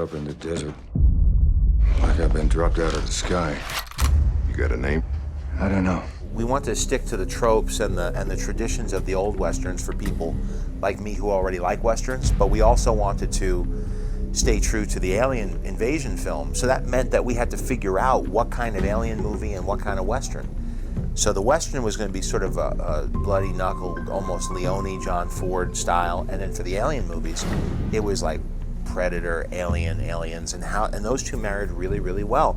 up in the desert. Like I've been dropped out of the sky. You got a name? I don't know. We want to stick to the tropes and the traditions of the old Westerns for people like me who already like Westerns, but we also wanted to stay true to the alien invasion film. So that meant that we had to figure out what kind of alien movie and what kind of Western. So the Western was going to be sort of a bloody-knuckled, almost Leone, John Ford style, and then for the alien movies, it was like Predator, Alien, Aliens, and those two married really, really well.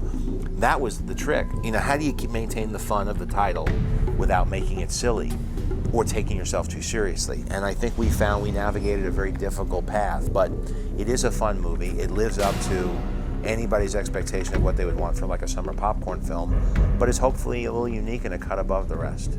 That was the trick. You know, how do you maintain the fun of the title without making it silly or taking yourself too seriously? And I think we found we navigated a very difficult path, but it is a fun movie. It lives up to anybody's expectation of what they would want for like a summer popcorn film, but it's hopefully a little unique and a cut above the rest.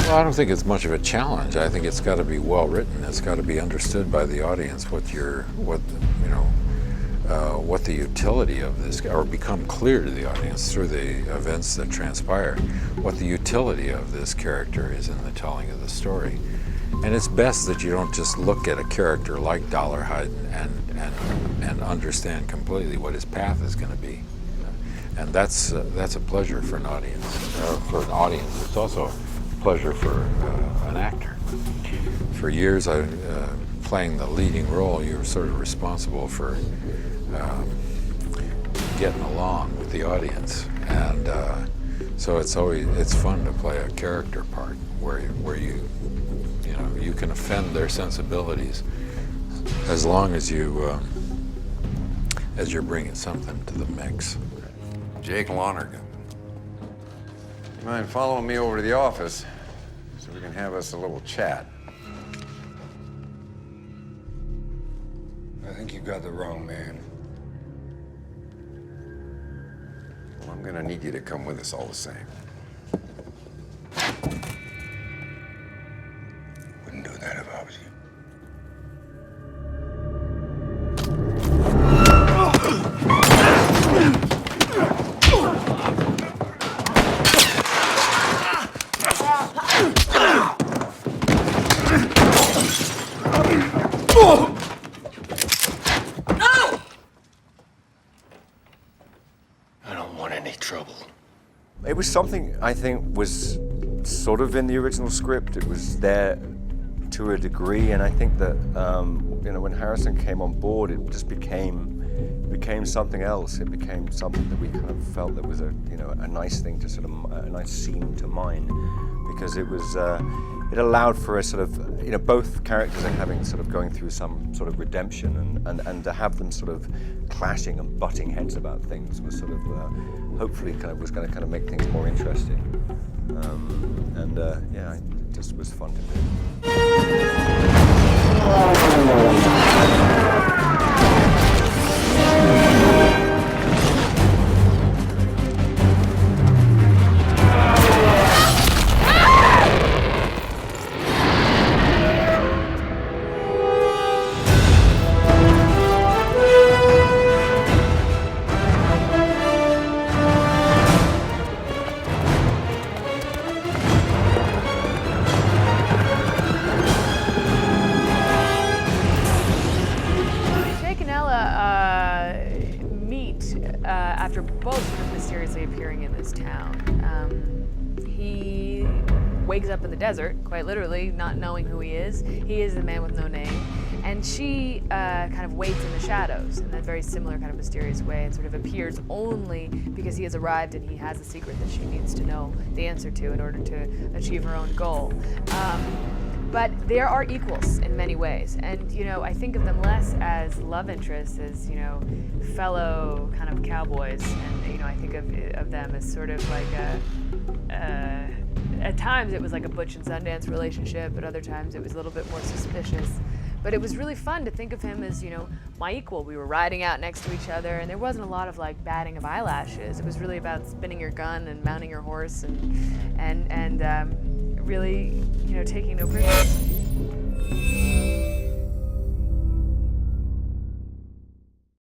Well, I don't think it's much of a challenge. I think it's got to be well written. It's got to be understood by the audience what the utility of this, or become clear to the audience through the events that transpire, what the utility of this character is in the telling of the story. And it's best that you don't just look at a character like Dollarhide and understand completely what his path is going to be. And that's a pleasure for an audience. It's also a pleasure for an actor. For years, playing the leading role, you were sort of responsible for getting along with the audience, and so it's fun to play a character part where you can offend their sensibilities as long as you're bringing something to the mix. Jake Lonergan. You mind following me over to the office so we can have us a little chat? I think you got the wrong man. Well, I'm gonna need you to come with us all the same. Wouldn't do that if I was you. I don't want any trouble. It was something I think was sort of in the original script. It was there to a degree, and I think that when Harrison came on board, it just became something else. It became something that we kind of felt that was a nice thing to sort of a nice scene to mine, because it was it allowed for a sort of both characters are having sort of going through some sort of redemption, and to have them sort of clashing and butting heads about things was sort of hopefully was going to kind of make things more interesting, it just was fun to do. After both sort of mysteriously appearing in this town. He wakes up in the desert, quite literally, not knowing who he is. He is the man with no name. And she kind of waits in the shadows in that very similar kind of mysterious way, and sort of appears only because he has arrived and he has a secret that she needs to know the answer to in order to achieve her own goal. But there are equals in many ways, and I think of them less as love interests, as fellow kind of cowboys, and I think of them as sort of like at times it was like a Butch and Sundance relationship, but other times it was a little bit more suspicious. But it was really fun to think of him as my equal. We were riding out next to each other, and there wasn't a lot of like batting of eyelashes. It was really about spinning your gun and mounting your horse and really taking no prisoners.